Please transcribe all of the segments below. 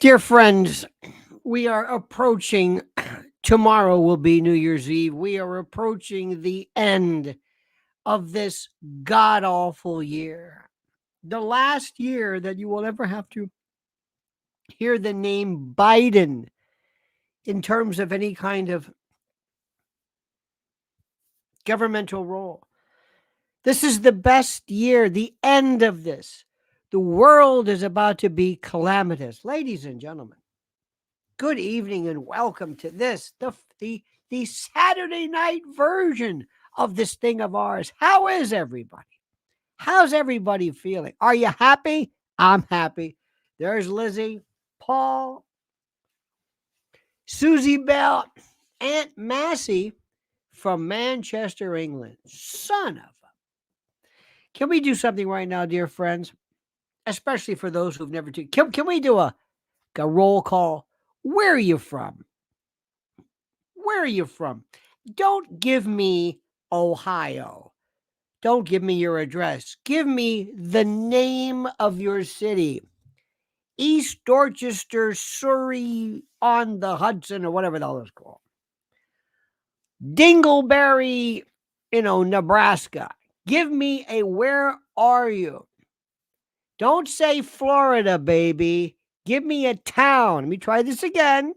Dear friends, we are approaching, tomorrow will be New Year's Eve. We are approaching the end of this god awful year. The last year that you will ever have to hear the name Biden in terms of any kind of governmental role. This is the best year, the end of this. The world is about to be calamitous. Ladies and gentlemen, good evening and welcome to this, the Saturday night version of this thing of ours. How is everybody? How's everybody feeling? Are you happy? I'm happy. There's Lizzie, Paul, Susie Bell, Aunt Massey from Manchester, England. Son of a. Can we do something right now, dear friends? Especially for those who've never can we do a roll call? Where are you from? Where are you from? Don't give me Ohio. Don't give me your address. Give me the name of your city. East Dorchester, Surrey on the Hudson, or whatever the hell it's called. Dingleberry, Nebraska. Give me a where are you? Don't say Florida, baby. Give me a town. Let me try this again.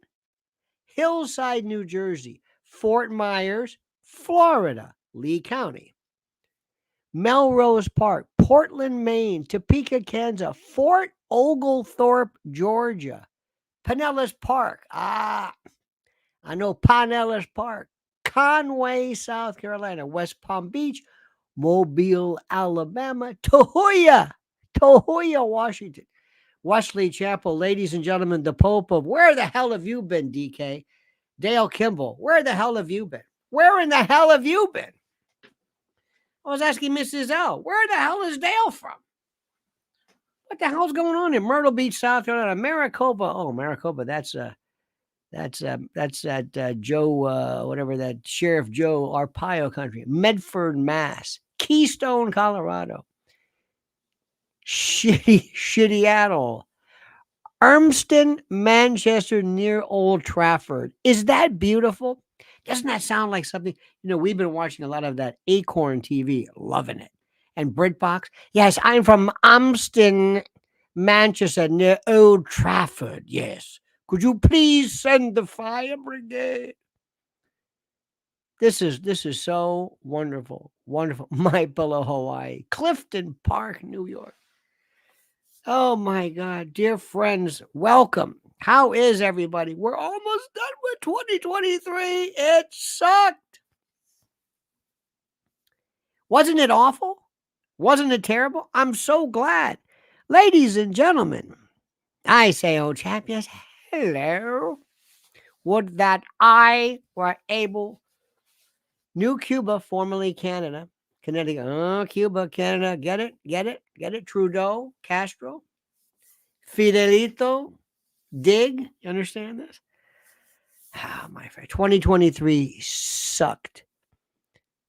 Hillside, New Jersey. Fort Myers, Florida, Lee County. Melrose Park, Portland, Maine. Topeka, Kansas. Fort Oglethorpe, Georgia. Pinellas Park. I know Pinellas Park. Conway, South Carolina. West Palm Beach, Mobile, Alabama. Tahoyah, Washington. Wesley Chapel, ladies and gentlemen, the Pope of where the hell have you been, DK? Dale Kimball, where the hell have you been? Where in the hell have you been? I was asking Mrs. L, where the hell is Dale from? What the hell's going on in Myrtle Beach, South Carolina? Maricopa. Oh, Maricopa. That's that Joe, whatever that Sheriff Joe Arpaio country. Medford, Mass. Keystone, Colorado. Shitty Urmston, Manchester, near Old Trafford. Is that beautiful? Doesn't that sound like something? We've been watching a lot of that Acorn TV, loving it. And BritBox. Yes, I'm from Urmston, Manchester, near Old Trafford. Yes. Could you please send the fire brigade? This is so wonderful. Wonderful. My Pillow, Hawaii. Clifton Park, New York. Oh my God, dear friends, welcome. How is everybody? We're almost done with 2023. It sucked. Wasn't it awful? Wasn't it terrible? I'm so glad. Ladies and gentlemen, I say, old chap, yes, hello. Would that I were able, New Cuba, formerly Canada, Connecticut, Cuba, Canada, get it, Trudeau, Castro, Fidelito, Dig, you understand this? My friend, 2023 sucked.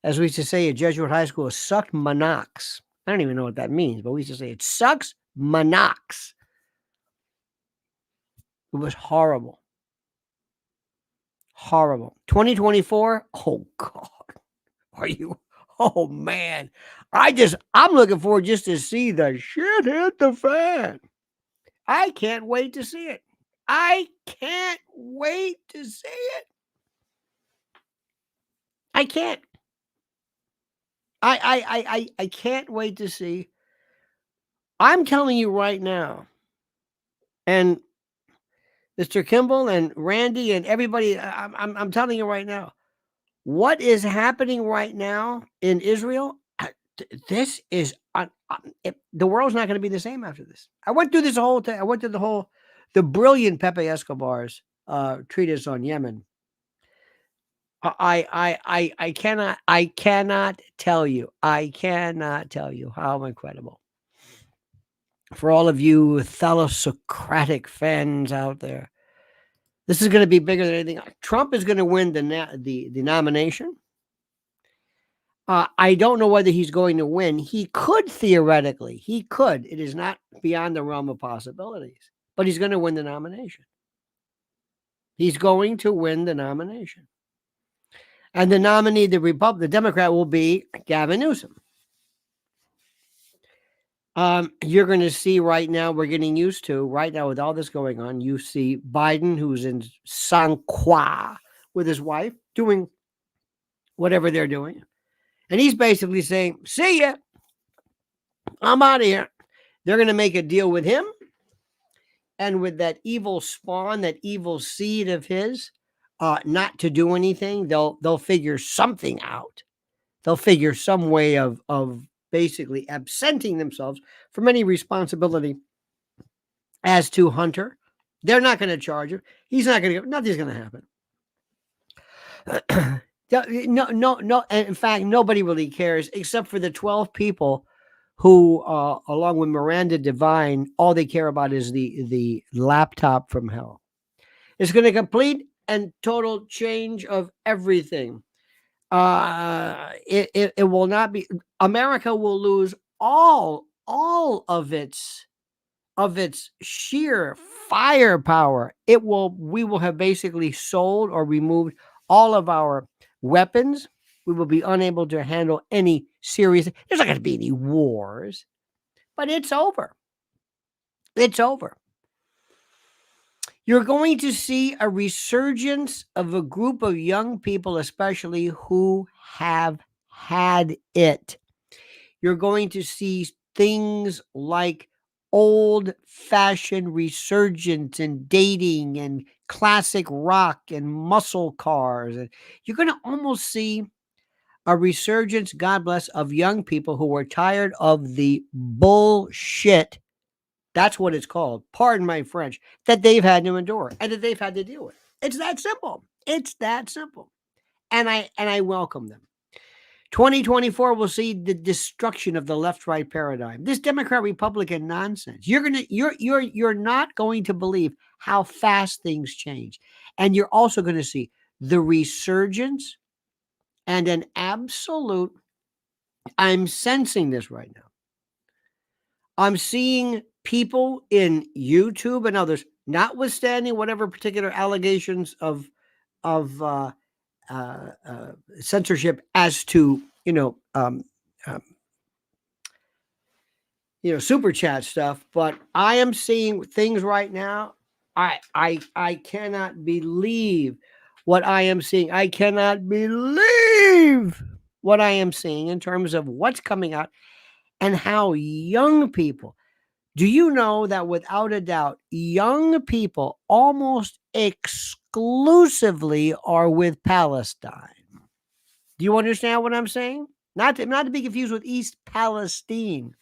As we used to say at Jesuit High School, sucked monox. I don't even know what that means, but we used to say it sucks monox. It was horrible. Horrible. 2024, oh God. Are you? Oh man. I'm looking forward just to see the shit hit the fan. I can't wait to see it. I can't wait to see it. I can't. I can't wait to see. I'm telling you right now, and Mr. Kimball and Randy and everybody, I'm telling you right now, what is happening right now in Israel? This is the world's not going to be the same after this. I went through this whole thing. I went through the brilliant Pepe Escobar's treatise on Yemen. I cannot tell you how incredible. For all of you thalassocratic fans out there, this is going to be bigger than anything. Trump is going to win the nomination. I don't know whether he's going to win. He could theoretically. He could. It is not beyond the realm of possibilities. but he's going to win the nomination. He's going to win the nomination. And the nominee, the Democrat, will be Gavin Newsom. You're going to see right now, we're getting used to, right now with all this going on, you see Biden, who's in San Qua with his wife, doing whatever they're doing. And he's basically saying, see ya, I'm out of here. They're going to make a deal with him and with that evil spawn, that evil seed of his, not to do anything. They'll figure something out. They'll figure some way of basically absenting themselves from any responsibility as to Hunter. They're not going to charge him. He's not going to go. Nothing's going to happen. No. In fact, nobody really cares except for the 12 people who, along with Miranda Devine, all they care about is the laptop from hell. It's going to complete and total change of everything. It will not be. America will lose all of its sheer firepower. We will have basically sold or removed all of our weapons. We will be unable to handle any serious. There's not going to be any wars, but it's over. It's over. You're going to see a resurgence of a group of young people, especially who have had it. You're going to see things like old-fashioned resurgence in dating and classic rock and muscle cars. And you're going to almost see a resurgence, God bless, of young people who are tired of the bullshit. That's what it's called. Pardon my French. That they've had to endure and that they've had to deal with. It's that simple. It's that simple. And I welcome them. 2024 will see the destruction of the left-right paradigm. This Democrat-Republican nonsense. You're not going to believe how fast things change. And you're also going to see the resurgence and an absolute, I'm sensing this right now. I'm seeing people in YouTube and others, notwithstanding whatever particular allegations of censorship as to super chat stuff, but I am seeing things right now. I cannot believe what I am seeing. I cannot believe what I am seeing in terms of what's coming out and how young people. Do you know that without a doubt, young people almost exclusively are with Palestine? Do you understand what I'm saying? Not to be confused with East Palestine.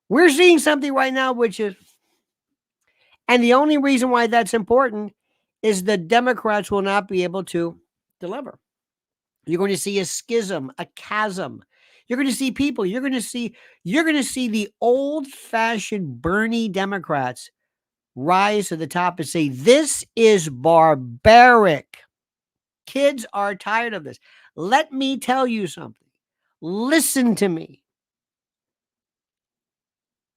We're seeing something right now, which is, and the only reason why that's important is the Democrats will not be able to deliver. You're going to see a schism, a chasm. You're going to see people. You're going to see the old-fashioned Bernie Democrats rise to the top and say, this is barbaric. Kids are tired of this. Let me tell you something. Listen to me.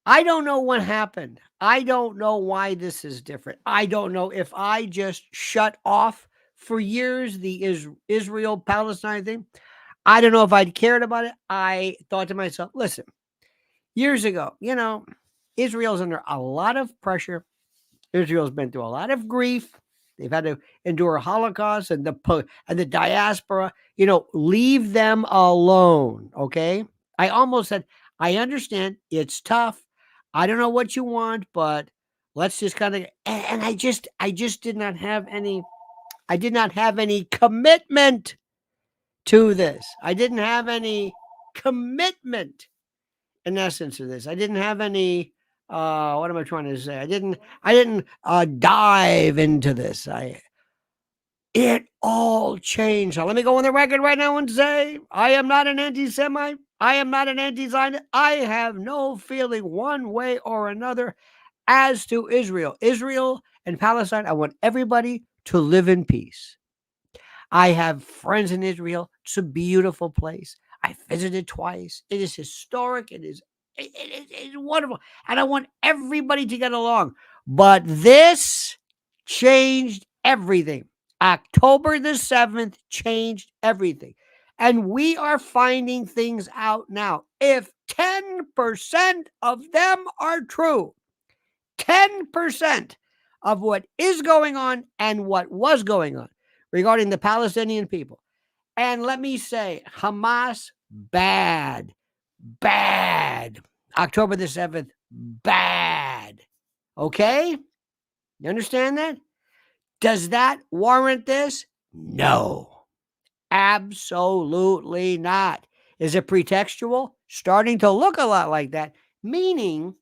I don't know what happened. I don't know why this is different. I don't know if I just shut off for years the Israel-Palestine thing. I don't know if I'd cared about it. I thought to myself, listen, years ago, Israel's under a lot of pressure. Israel's been through a lot of grief. They've had to endure a Holocaust and the diaspora. Leave them alone, okay? I almost said, I understand it's tough. I don't know what you want, but let's just kind of. And I just did not have any. I did not have any commitment to this. I didn't have any commitment, in essence, to this. I didn't have any. What am I trying to say? I didn't dive into this. It all changed. Now, let me go on the record right now and say, I am not an anti-Semite. I am not an anti-Zionist. I have no feeling one way or another as to Israel. Israel and Palestine, I want everybody to live in peace. I have friends in Israel. It's a beautiful place. I visited twice. It is historic. It is It's wonderful. And I want everybody to get along. But this changed everything. October the 7th changed everything. And we are finding things out now. If 10% of them are true, 10% of what is going on and what was going on regarding the Palestinian people. And let me say, Hamas, bad. October the 7th, bad. Okay? You understand that? Does that warrant this? No. Absolutely not. Is it pretextual? Starting to look a lot like that, meaning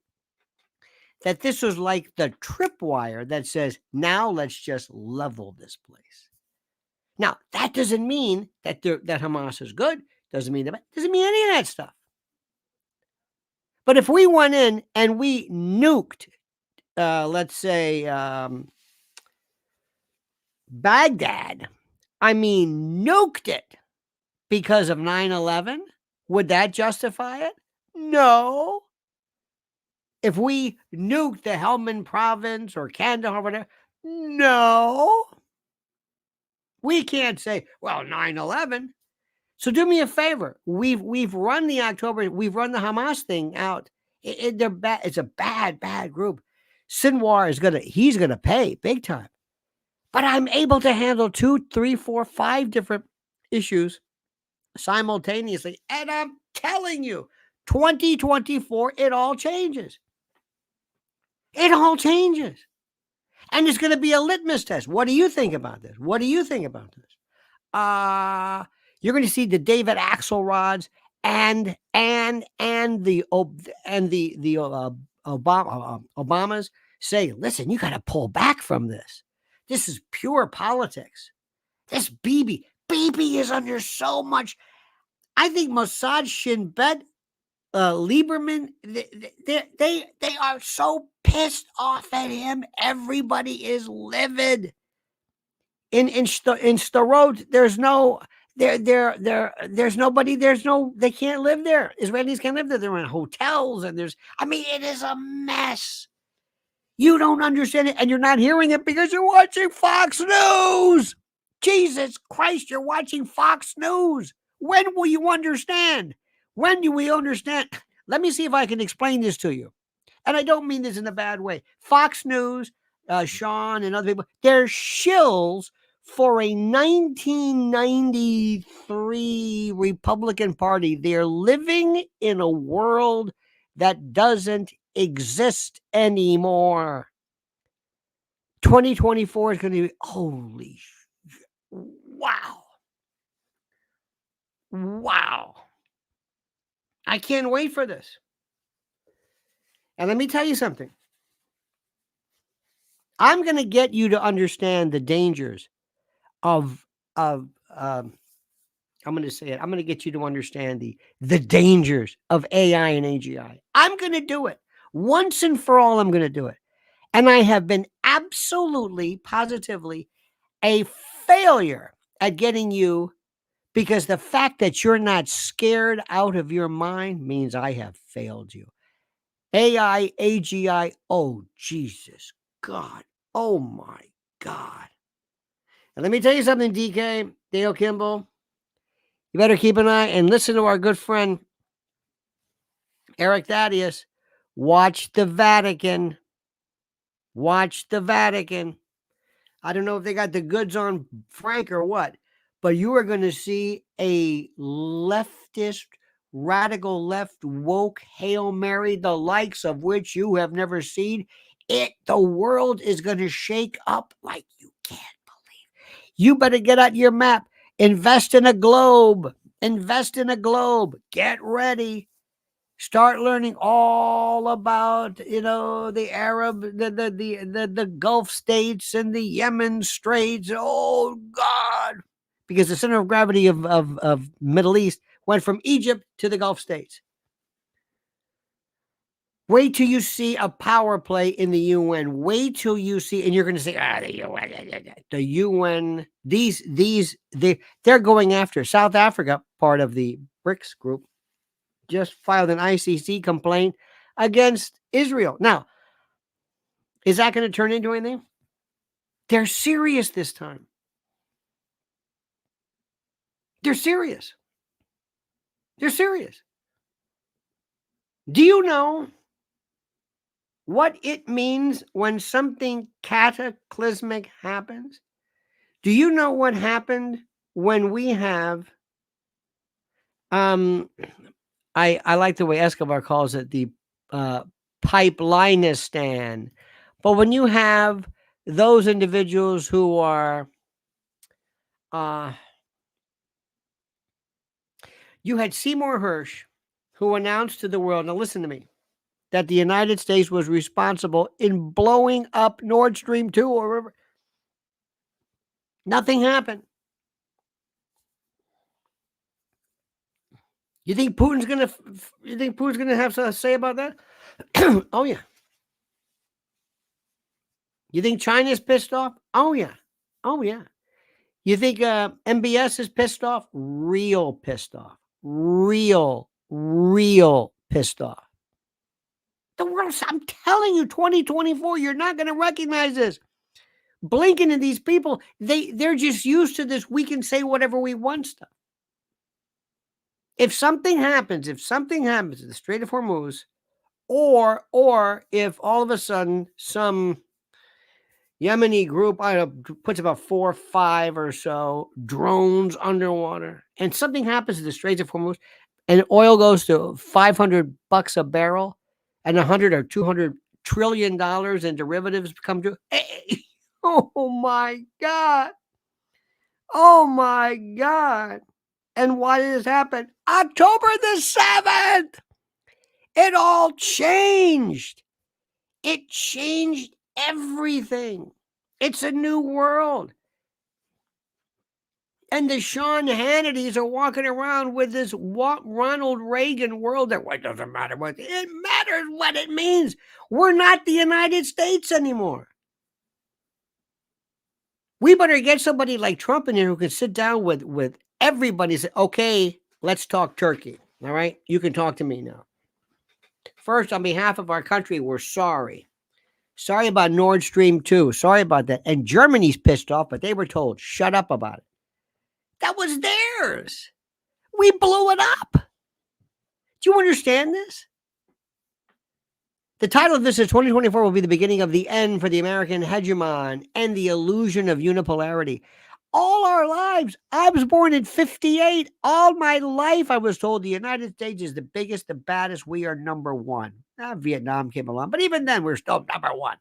that this was like the tripwire that says, now let's just level this place. Now, that doesn't mean that Hamas is good. Doesn't mean any of that stuff. But if we went in and we nuked, let's say, Baghdad, nuked it because of 9/11, would that justify it? No. If we nuked the Helmand province or Kandahar, whatever, no. We can't say, well, 9/11. So do me a favor. We've run the Hamas thing out. They're bad. It's a bad group. Sinwar he's gonna pay big time. But I'm able to handle 2, 3, 4, 5 different issues simultaneously. And I'm telling you, 2024, it all changes. It all changes. And it's going to be a litmus test. What do you think about this? What do you think about this? You're going to see the David Axelrods and the Obamas say, listen, you got to pull back from this. This is pure politics. This Bibi is under so much. I think Mossad, Shin Bet, Lieberman, they are so pissed off at him. Everybody is livid. In Sderot, there's nobody. They can't live there. Israelis can't live there. They're in hotels, and it is a mess. You don't understand it, and you're not hearing it because you're watching Fox News. Jesus Christ, you're watching Fox News. When will you understand? When do we understand? Let me see if I can explain this to you. And I don't mean this in a bad way. Fox News, Sean and other people, they're shills for a 1993 Republican Party. They're living in a world that doesn't exist anymore. 2024 is going to be, holy, wow. I can't wait for this. And let me tell you something. I'm going to get you to understand the dangers of I'm going to say it. I'm going to get you to understand the dangers of AI and AGI. I'm going to do it. Once and for all, I'm going to do it. And I have been absolutely, positively a failure at getting you, because the fact that you're not scared out of your mind means I have failed you. AI, AGI, oh, Jesus, God, oh, my God. And let me tell you something, DK, Dale Kimball. You better keep an eye and listen to our good friend, Eric Thaddeus. Watch the Vatican. Watch the Vatican. I don't know if they got the goods on Frank or what, but you are going to see a leftist, radical left, woke Hail Mary, the likes of which you have never seen. The world is going to shake up like you can't believe. You better get out your map. Invest in a globe. Get ready. Start learning all about, the Arab, the Gulf states and the Yemen Straits. Oh, God. Because the center of gravity of Middle East went from Egypt to the Gulf states. Wait till you see a power play in the UN. Wait till you see, and you're going to say, the UN, they're going after South Africa, part of the BRICS group. just filed an ICC complaint against Israel. Now, is that going to turn into anything? They're serious this time. They're serious. They're serious. Do you know what it means when something cataclysmic happens? Do you know what happened when we have I like the way Escobar calls it the Pipelineistan. But when you have those individuals who are you had Seymour Hersh, who announced to the world, now listen to me, that the United States was responsible in blowing up Nord Stream 2 or whatever. Nothing happened. You think Putin's gonna have something to say about that? Oh yeah. You think China's pissed off? Oh yeah. Oh yeah. You think MBS is pissed off? Real pissed off. Real pissed off. The world, I'm telling you, 2024, you're not going to recognize this. Blinken and these people, they're just used to this. We can say whatever we want stuff. If something happens in the Strait of Hormuz, or if all of a sudden some Yemeni group, I don't know, puts about 4 or 5 or so drones underwater, and something happens in the Straits of Hormuz, and oil goes to $500 a barrel, and 100 or 200 trillion dollars in derivatives come to. Oh my God! Oh my God! And why did this happen? October the 7th. It all changed. It changed everything. It's a new world. And the Sean Hannitys are walking around with this Ronald Reagan world that it doesn't matter what it matters what it means. We're not the United States anymore. We better get somebody like Trump in here who can sit down with everybody and say, okay, let's talk Turkey. All right, you can talk to me now. First, on behalf of our country, we're sorry. Sorry about Nord Stream 2. Sorry about that. And Germany's pissed off, but they were told, shut up about it. That was theirs. We blew it up. Do you understand this? The title of this is 2024 will be the beginning of the end for the American hegemon and the illusion of unipolarity. All our lives, I was born in 58. All my life, I was told the United States is the biggest, the baddest. We are number one. Vietnam came along, but even then, we're still number one.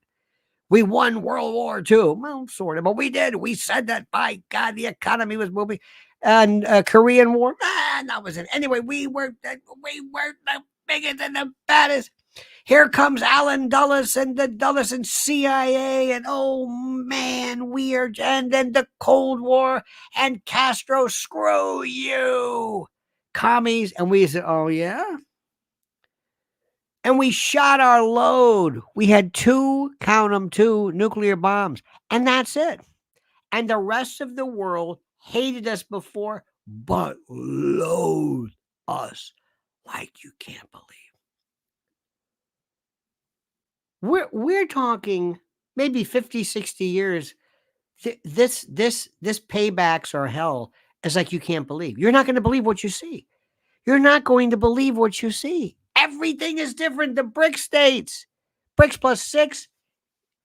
We won World War II. Well, sort of, but we did. We said that, by God, the economy was moving. And Korean War, that was it. Anyway, we were the biggest and the baddest. Here comes Alan Dulles and the Dulles and CIA, and oh man, weird. And then the Cold War and Castro, screw you, commies. And we said, oh yeah. And we shot our load. We had 2, count them, 2 nuclear bombs. And that's it. And the rest of the world hated us before, but loathed us like you can't believe. We're talking maybe 50, 60 years. This paybacks or hell is like you can't believe. You're not going to believe what you see. You're not going to believe what you see. Everything is different. The BRIC states, BRICS plus 6.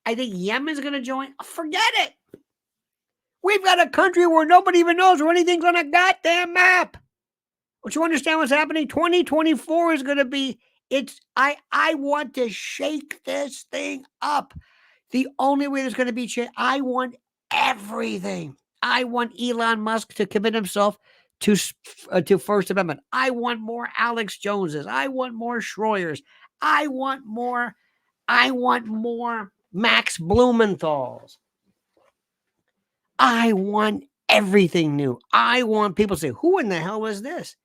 I think Yemen's going to join. Forget it. We've got a country where nobody even knows where anything's on a goddamn map. Don't you understand what's happening? 2024 is going to be. I want to shake this thing up. The only way there's going to be change. I want everything. I want Elon Musk to commit himself to First Amendment. I want more Alex Joneses. I want more Schroyers. I want more Max Blumenthals. I want everything new. I want people to say, who in the hell is this?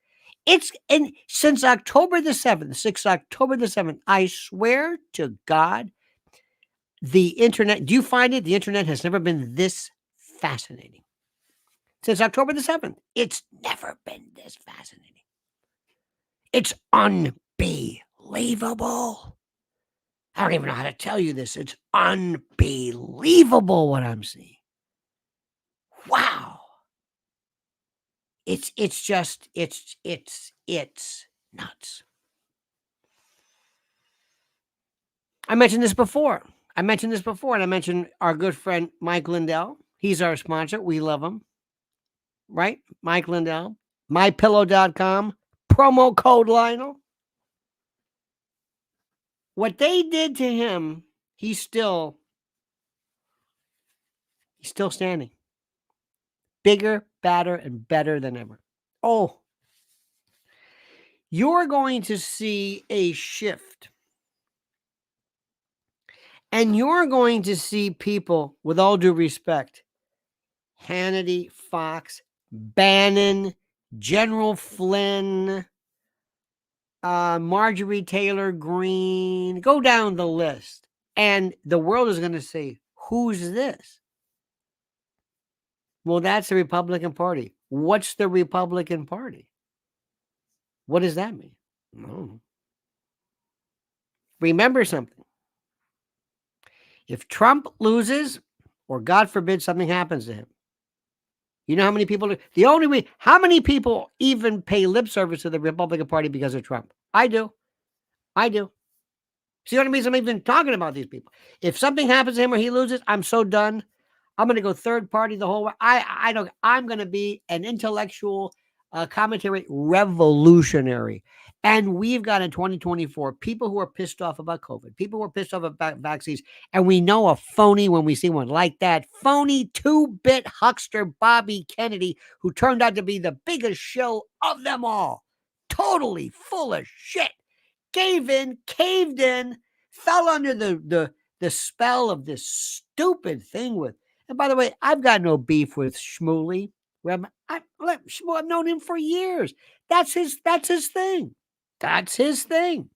Since October the 7th, 6 October the 7th, I swear to God, the internet, do you find it? The internet has never been this fascinating. Since October the 7th, it's never been this fascinating. It's unbelievable. I don't even know how to tell you this. It's unbelievable what I'm seeing. Wow. It's just it's nuts. I mentioned this before. And I mentioned our good friend Mike Lindell. He's our sponsor. We love him. Right? Mike Lindell. MyPillow.com. Promo code Lionel. What they did to him, he's still standing. Bigger, badder, and better than ever. Oh, you're going to see a shift. And you're going to see people, with all due respect, Hannity, Fox, Bannon, General Flynn, Marjorie Taylor Greene, go down the list. And the world is going to say, who's this? Well, that's the Republican Party. What's the Republican Party? What does that mean? No. Remember something. If Trump loses, or God forbid something happens to him, you know how many people, how many people even pay lip service to the Republican Party because of Trump? I do. See what I mean? I'm even talking about these people. If something happens to him or he loses, I'm so done. I'm going to go third party the whole way. I'm going to be an intellectual commentary revolutionary. And we've got in 2024 people who are pissed off about COVID, people who are pissed off about vaccines. And we know a phony when we see one like that. Phony 2-bit huckster Bobby Kennedy, who turned out to be the biggest shill of them all. Totally full of shit. Gave in, caved in, fell under the spell of this stupid thing with. And by the way, I've got no beef with Shmuley. I've known him for years. That's his thing. That's his thing.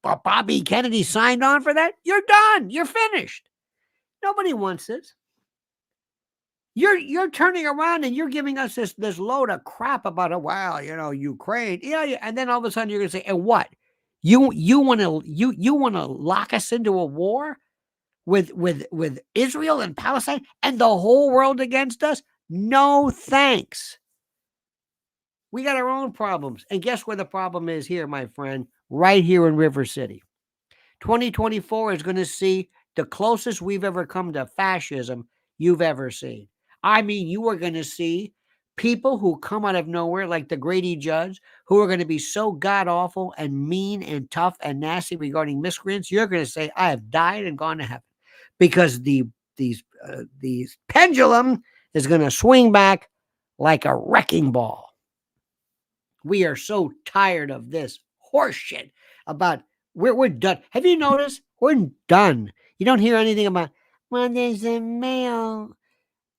But Bobby Kennedy signed on for that. You're done. You're finished. Nobody wants this. You're turning around and you're giving us this load of crap about Ukraine. Yeah, and then all of a sudden you're going to say, and what? You want to lock us into a war with Israel and Palestine and the whole world against us? No, thanks. We got our own problems. And guess where the problem is here, my friend? Right here in River City. 2024 is going to see the closest we've ever come to fascism you've ever seen. I mean, you are going to see people who come out of nowhere, like the Grady Judge, who are going to be so god-awful and mean and tough and nasty regarding miscreants. You're going to say, I have died and gone to heaven. Because these pendulum is going to swing back like a wrecking ball. We are so tired of this horse shit about we're done. Have you noticed? We're done. You don't hear anything about, well, there's a man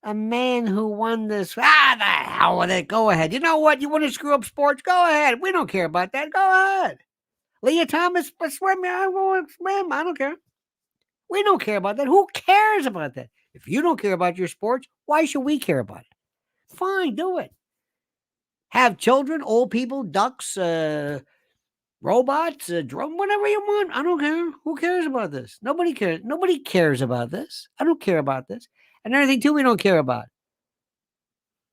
who won this. The hell with it. Go ahead. You know what? You want to screw up sports? Go ahead. We don't care about that. Go ahead. Leah Thomas, swim. I won't swim. I don't care. We don't care about that. Who cares about that? If you don't care about your sports, why should we care about it? Fine, do it. Have children, old people, ducks, robots, drone, whatever you want. I don't care. Who cares about this? Nobody cares. Nobody cares about this. I don't care about this. And another thing, too, we don't care about.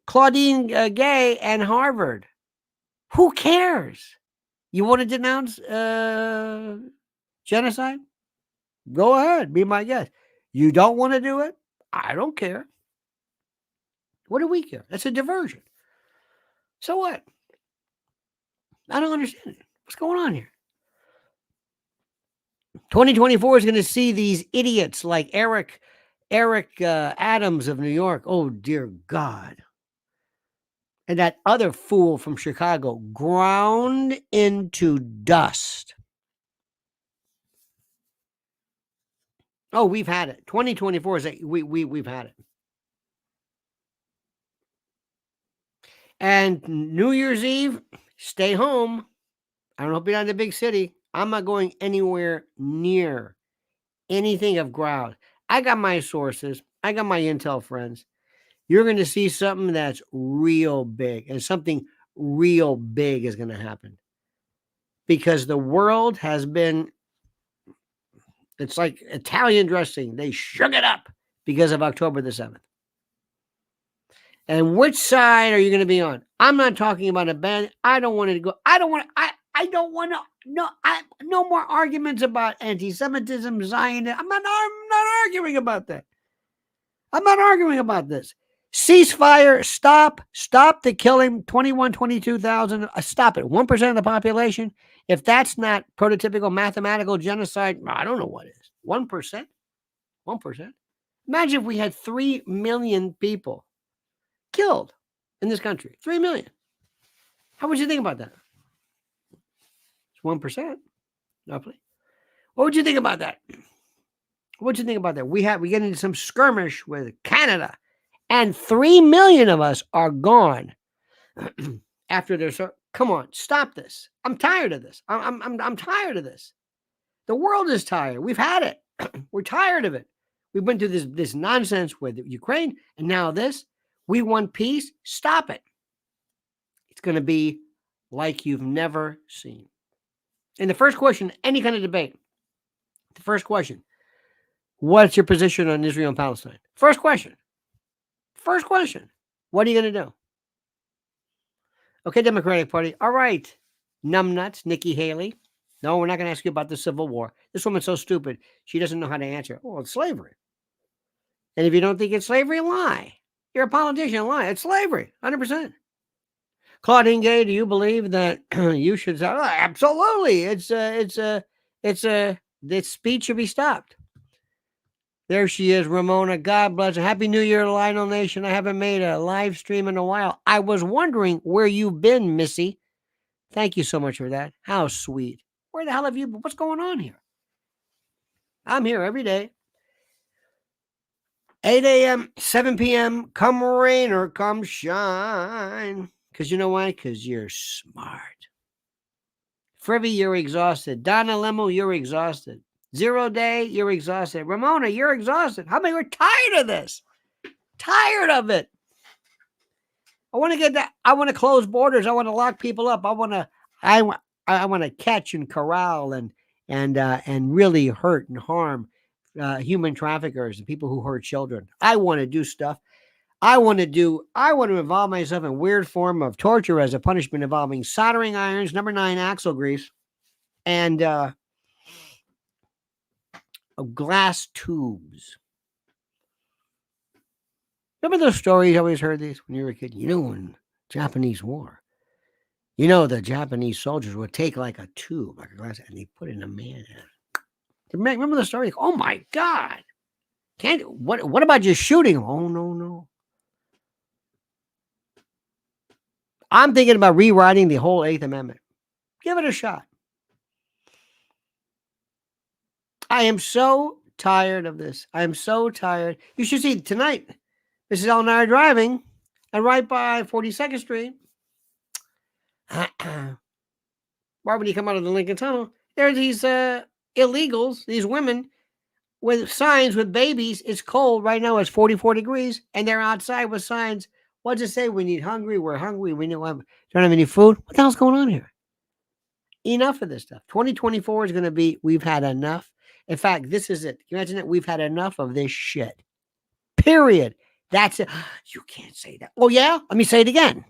Claudine Gay and Harvard. Who cares? You want to denounce genocide? Go ahead. Be my guest. You don't want to do it? I don't care. What do we care? That's a diversion. So what? I don't understand it. What's going on here? 2024 is going to see these idiots like Eric Adams of New York. Oh, dear God. And that other fool from Chicago ground into dust. Oh, we've had it. 2024 is we've had it. And New Year's Eve, stay home. I don't know if you're in the big city. I'm not going anywhere near anything of ground. I got my sources. I got my intel friends. You're going to see something that's real big, and something real big is going to happen. because the world has been, it's like Italian dressing. They shook it up because of October the 7th. And which side are you going to be on? I'm not talking about a ban. I don't want to go. I don't want to. No more arguments about anti-Semitism, Zionism. I'm not arguing about that. I'm not arguing about this. Ceasefire, stop the killing, 21, 22,000, stop it. 1% of the population. If that's not prototypical mathematical genocide, I don't know what is. 1%? 1%? Imagine if we had 3 million people killed in this country. 3 million. How would you think about that? It's 1%, roughly. What would you think about that? What would you think about that? We get into some skirmish with Canada, and 3 million of us are gone after their. Come on, stop this. I'm tired of this. I'm tired of this. The world is tired. We've had it. We're tired of it. We went through this nonsense with Ukraine, and now this. We want peace. Stop it. It's going to be like you've never seen. And the first question, any kind of debate, the first question, what's your position on Israel and Palestine? First question. First question. What are you going to do? Okay, Democratic Party. All right. Numbnuts, Nikki Haley. No, we're not going to ask you about the Civil War. This woman's so stupid. She doesn't know how to answer. Oh, it's slavery. And if you don't think it's slavery, lie. You're a politician, lie. It's slavery, 100%. Claudine Gay, do you believe that you should say, oh, absolutely. This speech should be stopped. There she is, Ramona. God bless her. Happy New Year, Lionel Nation. I haven't made a live stream in a while. I was wondering where you've been, Missy. Thank you so much for that. How sweet. Where the hell have you been? What's going on here? I'm here every day. 8 a.m., 7 p.m., come rain or come shine. Because you know why? Because you're smart. Frivy, you're exhausted. Donna Lemo, you're exhausted. 0 Day, you're exhausted. Ramona, you're exhausted. How many are tired of this? Tired of it. I want to get that. I want to close borders. I want to lock people up. I want to catch and corral and really hurt and harm human traffickers and people who hurt children. I want to do stuff. I want to involve myself in weird form of torture as a punishment involving soldering irons, number 9 axle grease, and glass tubes. Remember those stories? I always heard these when you were a kid. You know, in Japanese war, the Japanese soldiers would take like a tube, like a glass, and they put it in a man. Remember the story? Oh my God! What about just shooting him? Oh no. I'm thinking about rewriting the whole 8th Amendment. Give it a shot. I am so tired of this. I am so tired. You should see tonight. Mrs. L and I are driving, and right by 42nd Street, right when you come out of the Lincoln Tunnel, there are these illegals, these women with signs with babies. It's cold. Right now it's 44 degrees, and they're outside with signs. What does it say? We need hungry. We're hungry. We don't have any food. What the hell's going on here? Enough of this stuff. 2024 is going to be, we've had enough. In fact, this is it. Can you imagine that? We've had enough of this shit. Period. That's it. You can't say that. Oh, yeah? Let me say it again.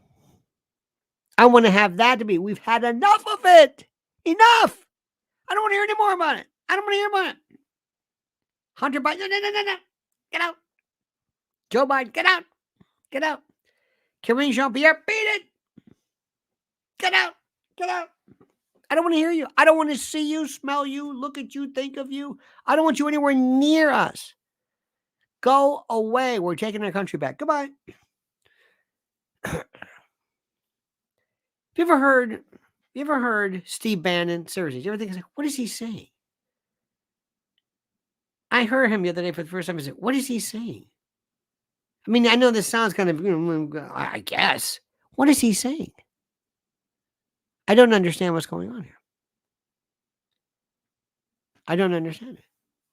I want to have that to be. We've had enough of it. Enough. I don't want to hear any more about it. I don't want to hear about it. Hunter Biden, no. Get out. Joe Biden, get out. Get out. Karine Jean-Pierre, beat it. Get out. Get out. I don't want to hear you. I don't want to see you, smell you, look at you, think of you. I don't want you anywhere near us. Go away. We're taking our country back. Goodbye. Have you ever heard Steve Bannon? Seriously, do you ever think, what is he saying? I heard him the other day for the first time. I said, what is he saying? I mean, I know this sounds kind of, I guess. What is he saying? I don't understand what's going on here. I don't understand it.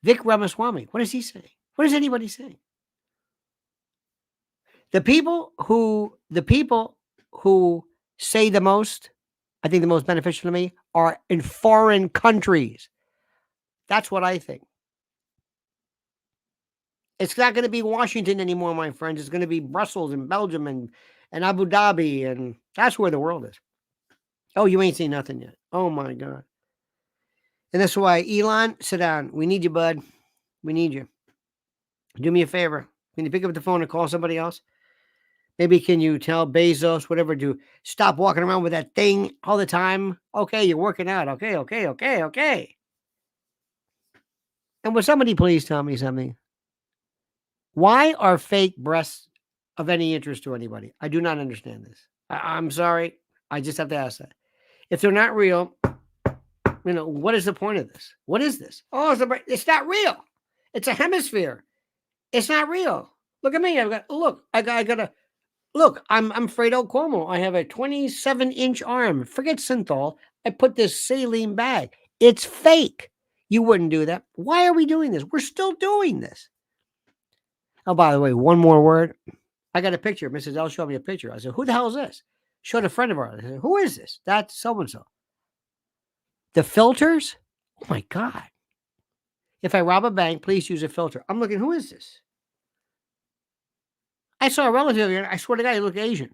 Vic Ramaswamy, what is he saying? What is anybody saying? The people who say the most, I think the most beneficial to me, are in foreign countries. That's what I think. It's not going to be Washington anymore, my friends. It's going to be Brussels and Belgium and Abu Dhabi, and that's where the world is. Oh, you ain't seen nothing yet. Oh, my God. And that's why, Elon, sit down. We need you, bud. We need you. Do me a favor. Can you pick up the phone and call somebody else? Maybe can you tell Bezos, whatever, to stop walking around with that thing all the time? Okay, you're working out. Okay. And will somebody please tell me something? Why are fake breasts of any interest to anybody? I do not understand this. I'm sorry. I just have to ask that. If they're not real, what is the point of this? What is this? Oh, it's not real. It's a hemisphere. It's not real. Look at me. I got a look. I'm Fredo Cuomo. I have a 27-inch arm. Forget synthol. I put this saline bag. It's fake. You wouldn't do that. Why are we doing this? We're still doing this. Oh, by the way, one more word. I got a picture. Mrs. L showed me a picture. I said, who the hell is this? Showed a friend of ours. I said, who is this? That's so-and-so. The filters? Oh, my God. If I rob a bank, please use a filter. I'm looking, who is this? I saw a relative here. I swear to God, he looked Asian.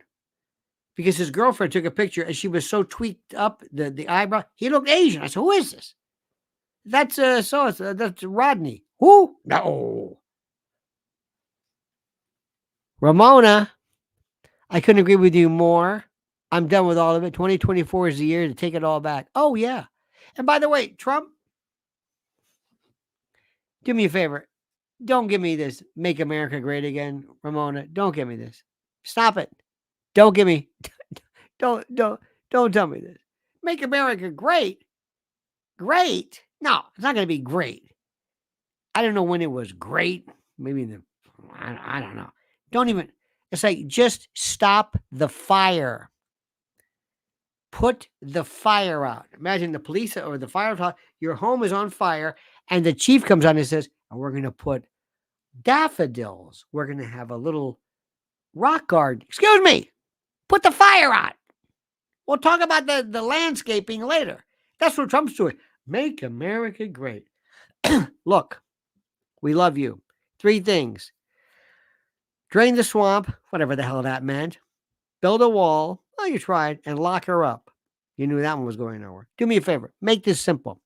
Because his girlfriend took a picture and she was so tweaked up, the eyebrow. He looked Asian. I said, who is this? That's that's Rodney. Who? No. Ramona, I couldn't agree with you more. I'm done with all of it. 2024 is the year to take it all back. Oh, yeah. And by the way, Trump, do me a favor. Don't give me this. Make America great again, Ramona. Don't give me this. Stop it. Don't give me. Don't tell me this. Make America great. Great? No, it's not going to be great. I don't know when it was great. Maybe I don't know. Don't even. It's like just stop the fire. Put the fire out. Imagine the police or the fire. Your home is on fire, and the chief comes on and says, oh, we're going to put daffodils. We're going to have a little rock garden. Excuse me. Put the fire out. We'll talk about the landscaping later. That's what Trump's doing. Make America great. Look, we love you. 3 things. Drain the swamp, whatever the hell that meant. Build a wall. Oh, you tried. And lock her up. You knew that one was going nowhere. Do me a favor. Make this simple.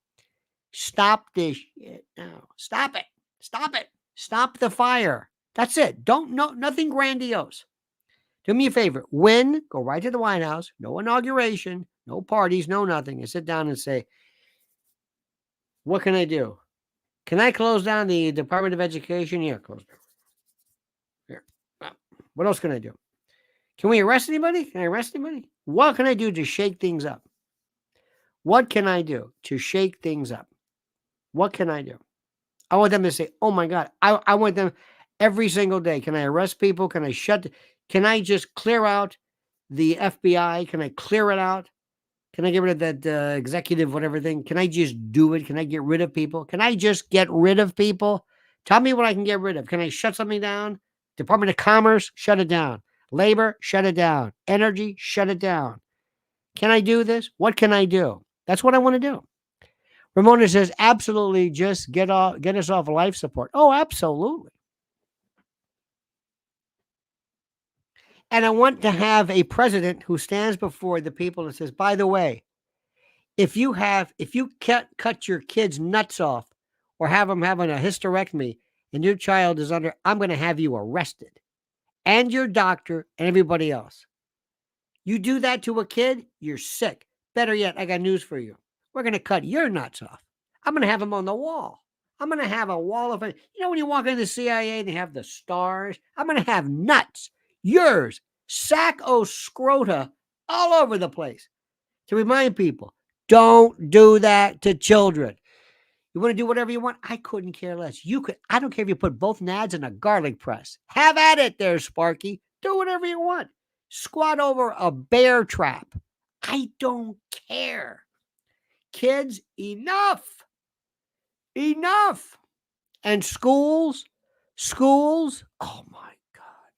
Stop this shit now. Stop it. Stop it. Stop the fire. That's it. Nothing grandiose. Do me a favor. Win. Go right to the White House. No inauguration. No parties. No nothing. And sit down and say, what can I do? Can I close down the Department of Education? Yeah, close down. Here. What else can I do? Can we arrest anybody? Can I arrest anybody? What can I do to shake things up? What can I do to shake things up? What can I do? I want them to say, oh my God. I want them every single day. Can I arrest people? Can I just clear out the FBI? Can I clear it out? Can I get rid of that executive whatever thing? Can I just do it? Can I get rid of people? Can I just get rid of people? Tell me what I can get rid of. Can I shut something down? Department of Commerce, shut it down. Labor, shut it down. Energy, shut it down. Can I do this? What can I do? That's what I want to do. Ramona says, absolutely, just get us off life support. Oh, absolutely. And I want to have a president who stands before the people and says, by the way, if you cut your kid's nuts off or have them having a hysterectomy and your child is under, I'm going to have you arrested and your doctor and everybody else. You do that to a kid, you're sick. Better yet, I got news for you. We're going to cut your nuts off. I'm going to have them on the wall. I'm going to have a wall of it. You know, when you walk into the CIA, they have the stars. I'm going to have nuts, yours, sack o scrota all over the place to remind people, don't do that to children. You want to do whatever you want? I couldn't care less. I don't care if you put both nads in a garlic press. Have at it there, Sparky. Do whatever you want. Squat over a bear trap. I don't care. Kids, enough. Enough. And schools, oh my God.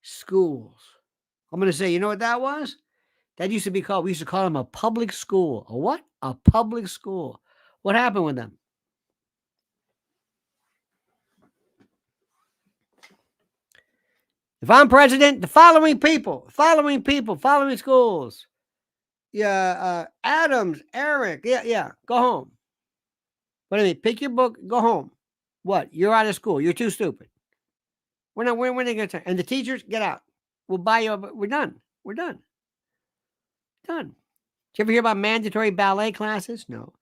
Schools. I'm going to say, you know what that was? That used to be called, we used to call them a public school. A what? A public school. What happened with them? If I'm president, the following following schools. Yeah, Adams, Eric. Yeah. Go home. What do you mean? Pick your book, go home. What? You're out of school. You're too stupid. We're not, we're going to, and the teachers, get out. We'll buy you, we're done. We're done. Done. Did you ever hear about mandatory ballet classes? No.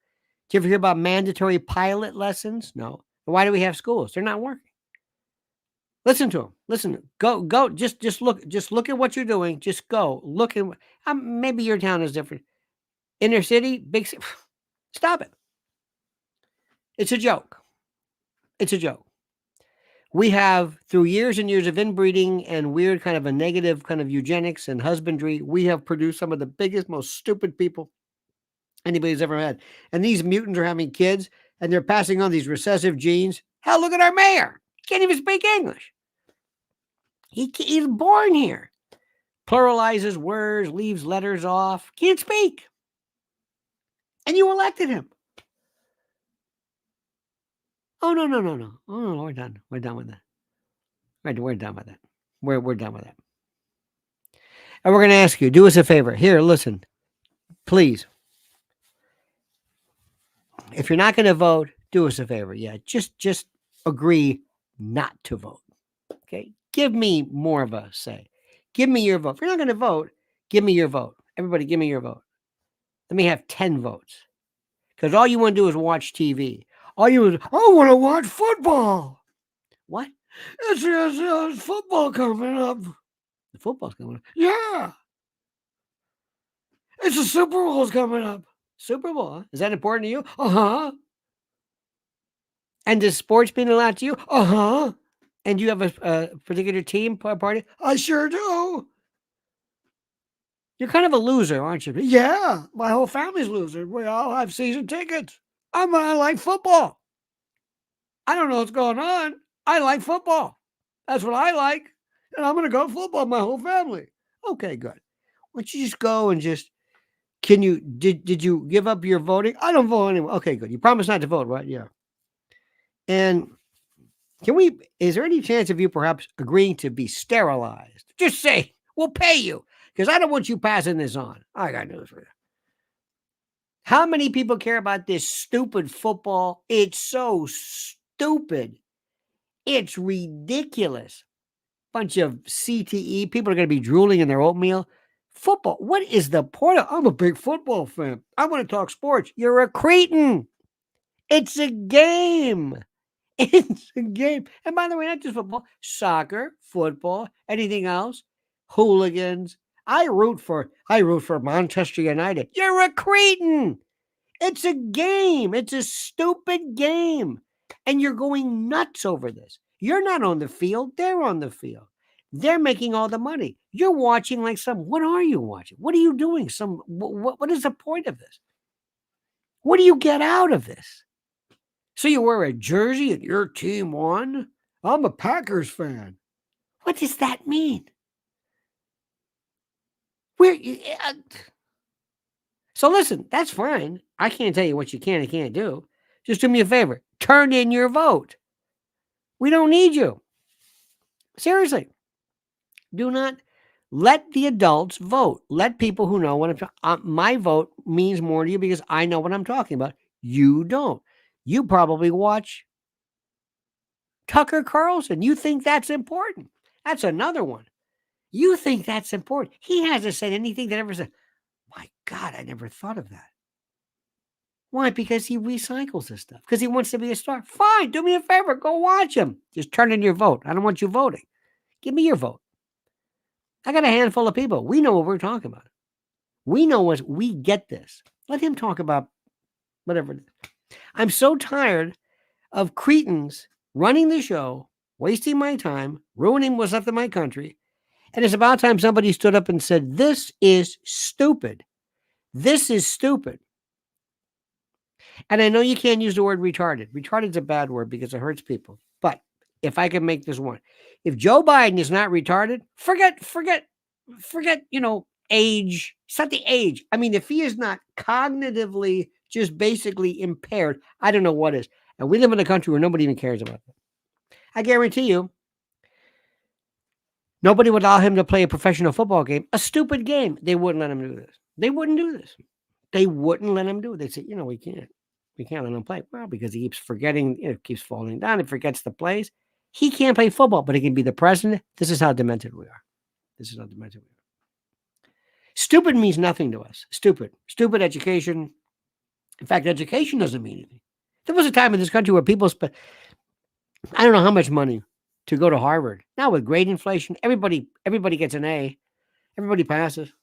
Did you ever hear about mandatory pilot lessons? No. Why do we have schools? They're not working. Listen to them. Listen. Go. Just look at what you're doing. Just go. Look at. Maybe your town is different. Inner city, big city. Stop it. It's a joke. It's a joke. We have, through years and years of inbreeding and weird kind of a negative kind of eugenics and husbandry, we have produced some of the biggest, most stupid people anybody's ever had. And these mutants are having kids, and they're passing on these recessive genes. Hell, look at our mayor. He can't even speak English. He's born here. Pluralizes words, leaves letters off. Can't speak. And you elected him. Oh, no. Oh, no, we're done. We're done with that. We're done with that. We're done with that. And we're going to ask you, do us a favor. Here, listen. Please. If you're not going to vote, do us a favor. Yeah, just agree not to vote. Okay? Give me more of a say. Give me your vote. If you're not going to vote, give me your vote. Everybody, give me your vote. Let me have 10 votes. Because all you want to do is watch TV. All you want, I want to watch football. What? It's football coming up. The football's coming up? Yeah. It's the Super Bowl's coming up. Super Bowl, huh? Is that important to you? Uh-huh. And does sports mean a lot to you? Uh-huh. And you have a particular team party? I sure do. You're kind of a loser, aren't you? Yeah, my whole family's losers. We all have season tickets. I like football. I don't know what's going on. I like football. That's what I like. And I'm going to go football, my whole family. Okay, good. Why don't you just go and just, did you give up your voting? I don't vote anymore. Okay, good. You promised not to vote, right? Yeah. And is there any chance of you perhaps agreeing to be sterilized? Just say, we'll pay you, because I don't want you passing this on. I got news for you. How many people care about this stupid football? It's so stupid. It's ridiculous. Bunch of CTE. People are going to be drooling in their oatmeal. Football. What is the point of? I'm a big football fan. I want to talk sports. You're a cretin. It's a game. It's a game. And by the way, not just football, soccer, football, anything else, hooligans. I root for Manchester United. You're a cretin. It's a game. It's a stupid game. And you're going nuts over this. You're not on the field. They're on the field. They're making all the money. You're watching like what are you watching? What are you doing? What is the point of this? What do you get out of this? So you wear a jersey and your team won? I'm a Packers fan. What does that mean? So listen, that's fine. I can't tell you what you can and can't do. Just do me a favor. Turn in your vote. We don't need you. Seriously. Do not let the adults vote. Let people who know what I'm talking my vote means more to you because I know what I'm talking about. You don't. You probably watch Tucker Carlson. You think that's important. That's another one. You think that's important. He hasn't said anything that ever said, my God, I never thought of that. Why? Because he recycles this stuff. Because he wants to be a star. Fine. Do me a favor. Go watch him. Just turn in your vote. I don't want you voting. Give me your vote. I got a handful of people. We know what we're talking about. We get this. Let him talk about whatever it is. I'm so tired of cretins running the show, wasting my time, ruining what's left of my country. And it's about time somebody stood up and said, this is stupid. This is stupid. And I know you can't use the word retarded. Retarded's a bad word because it hurts people. But if I can make this one, if Joe Biden is not retarded, forget, age. It's not the age. I mean, if he is not cognitively just basically impaired, I don't know what is. And we live in a country where nobody even cares about that. I guarantee you, nobody would allow him to play a professional football game, a stupid game. They wouldn't let him do this. They wouldn't do this. They wouldn't let him do it. They'd say, we can't. We can't let him play. Well, because he keeps forgetting, keeps falling down. He forgets the plays. He can't play football, but he can be the president. This is how demented we are. This is how demented we are. Stupid means nothing to us. Stupid. Stupid education. In fact, education doesn't mean anything. There was a time in this country where people spent, I don't know how much money to go to Harvard. Now with grade inflation, everybody gets an A. Everybody passes.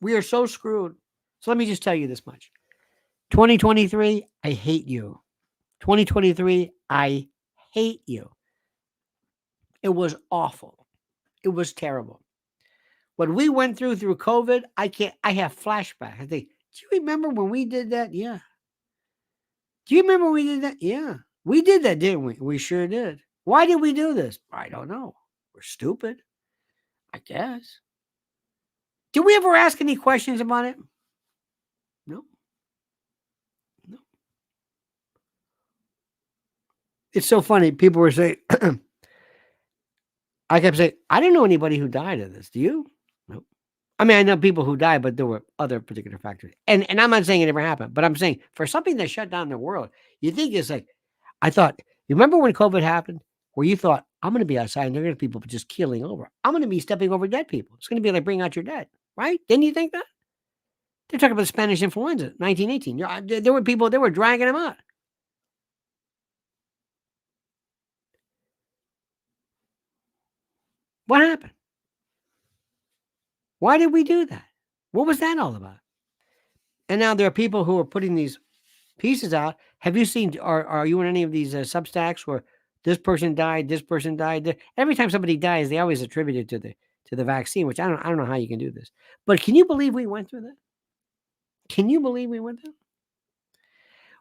We are so screwed. So let me just tell you this much. 2023, I hate you. 2023, I hate you. It was awful. It was terrible. What we went through COVID, I have flashbacks. I think, do you remember when we did that? Yeah. Do you remember when we did that? Yeah. We did that, didn't we? We sure did. Why did we do this? I don't know. We're stupid, I guess. Did we ever ask any questions about it? No. No. It's so funny. People were saying, I kept saying, I didn't know anybody who died of this. Do you? No. I mean, I know people who died, but there were other particular factors. And I'm not saying it never happened, but I'm saying for something that shut down the world, you think it's like, I thought, you remember when COVID happened, where you thought, I'm going to be outside and there are going to be people just keeling over. I'm going to be stepping over dead people. It's going to be like bring out your dead, right? Didn't you think that? They're talking about the Spanish influenza, 1918. There were people, they were dragging them out. What happened? Why did we do that? What was that all about? And now there are people who are putting these pieces out. Have you seen, are you in any of these Substacks where this person died, this person died? Every time somebody dies, they always attribute it to the vaccine, which I don't know how you can do this. But can you believe we went through that? Can you believe we went through?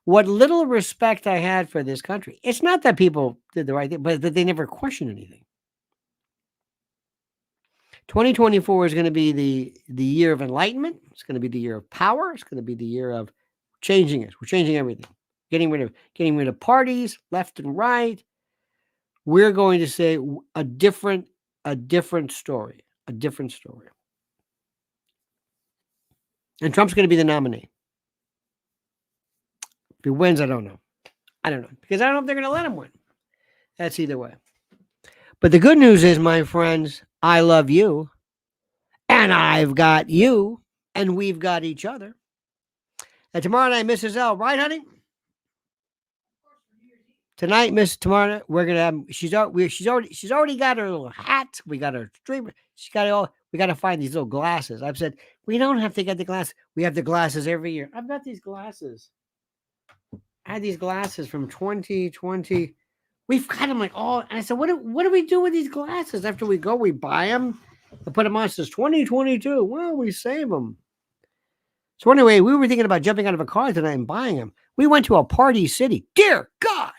What little respect I had for this country. It's not that people did the right thing, but that they never questioned anything. 2024 is going to be the year of enlightenment. It's going to be the year of power. It's going to be the year of changing it. We're changing everything. Getting rid of parties, left and right. We're going to say a different story. A different story. And Trump's going to be the nominee. If he wins, I don't know. I don't know. Because I don't know if they're going to let him win. That's either way. But the good news is, my friends, I love you. And I've got you. And we've got each other. And tomorrow night, Mrs. L, right, honey? Tonight, tomorrow night, we're gonna have. She's already got her little hat. We got her streamer. She got it all. We got to find these little glasses. I've said we don't have to get the glasses. We have the glasses every year. I've got these glasses. I had these glasses from 2020. We've got them like all. And I said, what do we do with these glasses after we go? We buy them and put them on. It says 2022. Well, we save them. So anyway, we were thinking about jumping out of a car tonight and buying them. We went to a party city. Dear God.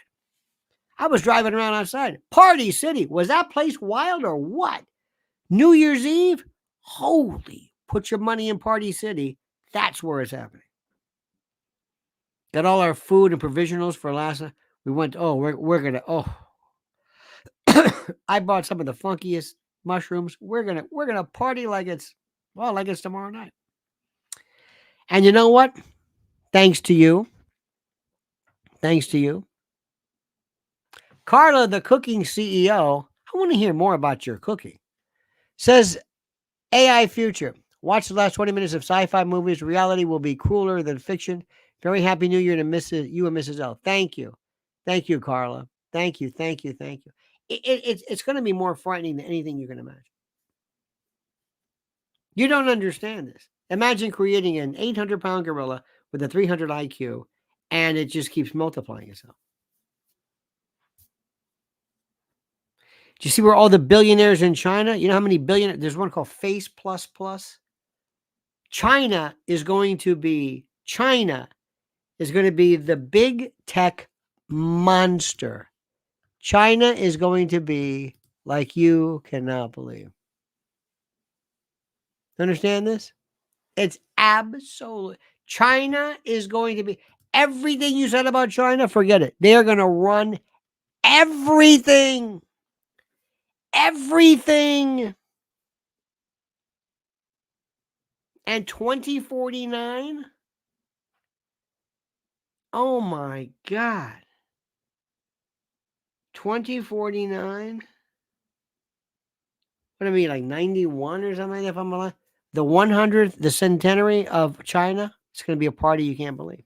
I was driving around outside. Party City. Was that place wild or what? New Year's Eve? Holy, put your money in Party City. That's where it's happening. Got all our food and provisionals for last night. We went, we're going to, I bought some of the funkiest mushrooms. We're going to party like it's tomorrow night. And you know what? Thanks to you. Carla, the cooking CEO, I want to hear more about your cooking. Says AI future. Watch the last 20 minutes of sci-fi movies. Reality will be crueler than fiction. Very happy New Year to you and Mrs. L. Thank you. Thank you, Carla. Thank you. It's going to be more frightening than anything you can imagine. You don't understand this. Imagine creating an 800-pound gorilla with a 300 IQ, and it just keeps multiplying itself. Do you see where all the billionaires in China? You know how many billionaires? There's one called Face Plus Plus. China is going to be the big tech monster. China is going to be like you cannot believe. Understand this? It's absolute. China is going to be everything you said about China, forget it. They are going to run everything. Everything. And 2049? Oh my God. 2049? What do I mean, like 91 or something like that, if I'm alive? The 100th, the centenary of China, it's going to be a party you can't believe.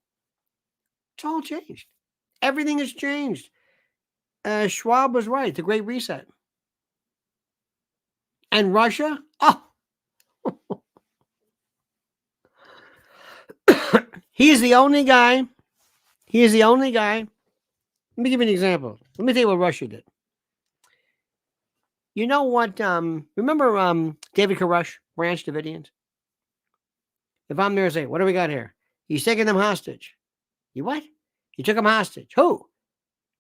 It's all changed. Everything has changed. Schwab was right. The Great Reset. And Russia? Oh, he is the only guy. He is the only guy. Let me give you an example. Let me tell you what Russia did. You know what? Remember David Koresh, Branch Davidians? If I'm there and say, what do we got here? He's taking them hostage. You what? He took them hostage. Who?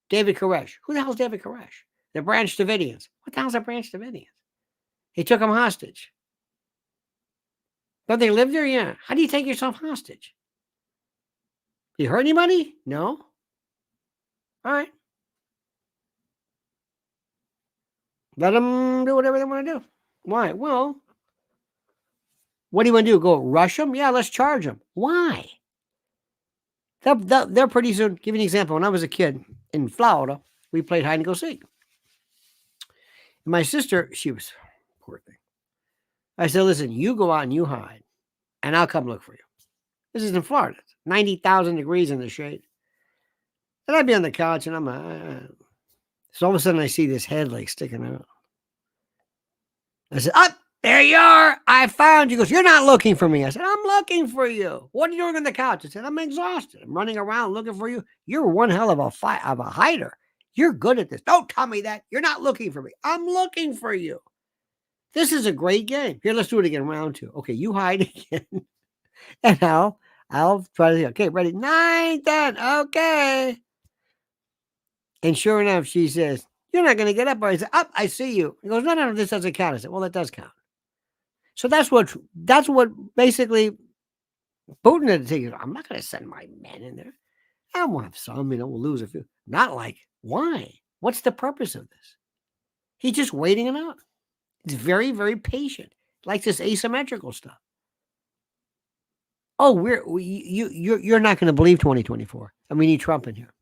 David Koresh. Who the hell's David Koresh? The Branch Davidians. What the hell's a Branch Davidians? He took them hostage. Don't they live there? Yeah. How do you take yourself hostage? You hurt anybody? No. All right. Let them do whatever they want to do. Why? Well, what do you want to do? Go rush them? Yeah, let's charge them. Why? They're pretty soon. Give you an example. When I was a kid in Florida, we played hide and go seek. And my sister, she was poor thing. I said, listen, you go out and you hide, and I'll come look for you. This is in Florida. 90,000 degrees in the shade. And I'd be on the couch, and so all of a sudden I see this head like sticking out. I said, up, there you are. I found you. He goes, you're not looking for me. I said, I'm looking for you. What are you doing on the couch? I said, I'm exhausted. I'm running around looking for you. You're one hell of a hider. You're good at this. Don't tell me that. You're not looking for me. I'm looking for you. This is a great game. Here, let's do it again. Round 2. Okay, you hide again. And I'll try to, okay, ready? 9, 10. Okay. And sure enough, she says, you're not going to get up. I said, up, I see you. He goes, no, this doesn't count. I said, well, it does count. So that's what basically Putin had to take. I'm not going to send my men in there. I will have some, we'll lose a few. Not like, why? What's the purpose of this? He's just waiting it out. It's very, very patient. Like this asymmetrical stuff. Oh, you're not going to believe 2024. And we need Trump in here.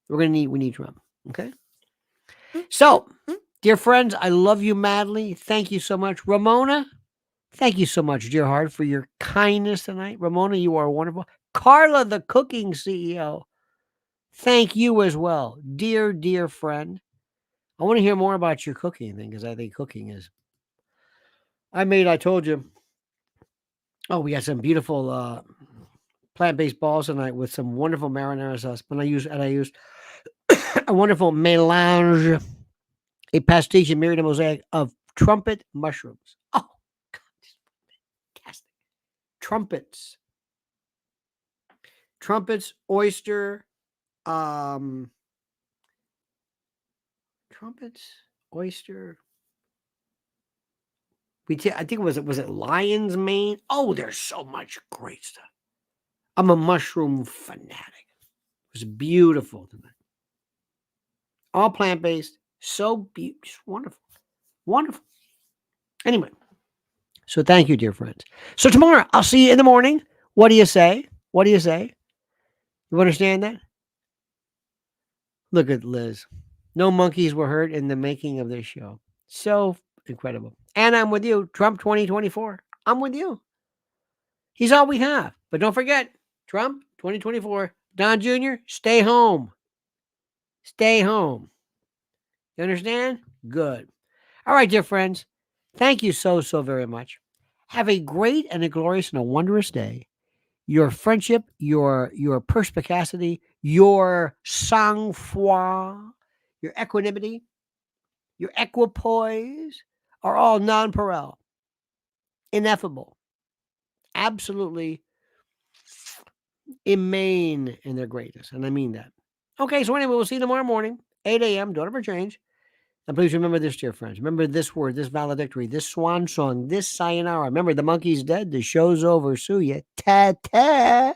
We need Trump. Okay. So, dear friends, I love you madly. Thank you so much. Ramona, thank you so much, dear heart, for your kindness tonight. Ramona, you are wonderful. Carla, the cooking CEO, thank you as well. Dear, dear friend. I want to hear more about your cooking thing because I think cooking is. I told you. Oh, we got some beautiful plant-based balls tonight with some wonderful marinara sauce. And I used a wonderful melange, a pastiche and myriad mosaic of trumpet mushrooms. Oh, God, fantastic. Trumpets, oyster, oyster. I think was it lion's mane? Oh, there's so much great stuff. I'm a mushroom fanatic. It was beautiful tonight. All plant-based. So just wonderful. Wonderful. Anyway, so thank you, dear friends. So tomorrow, I'll see you in the morning. What do you say? What do you say? You understand that? Look at Liz. No monkeys were hurt in the making of this show. So incredible. And I'm with you. Trump 2024. I'm with you. He's all we have. But don't forget, Trump 2024. Don Jr., stay home. Stay home. You understand? Good. All right, dear friends. Thank you so very much. Have a great and a glorious and a wondrous day. Your friendship, your perspicacity, your sang-froid, your equanimity, your equipoise are all nonpareil, ineffable, absolutely immane in their greatness. And I mean that. Okay, so anyway, we'll see you tomorrow morning, 8 a.m. Don't ever change. And please remember this, dear friends. Remember this word, this valedictory, this swan song, this sayonara. Remember, the monkey's dead. The show's over. Sue ya. Ta-ta.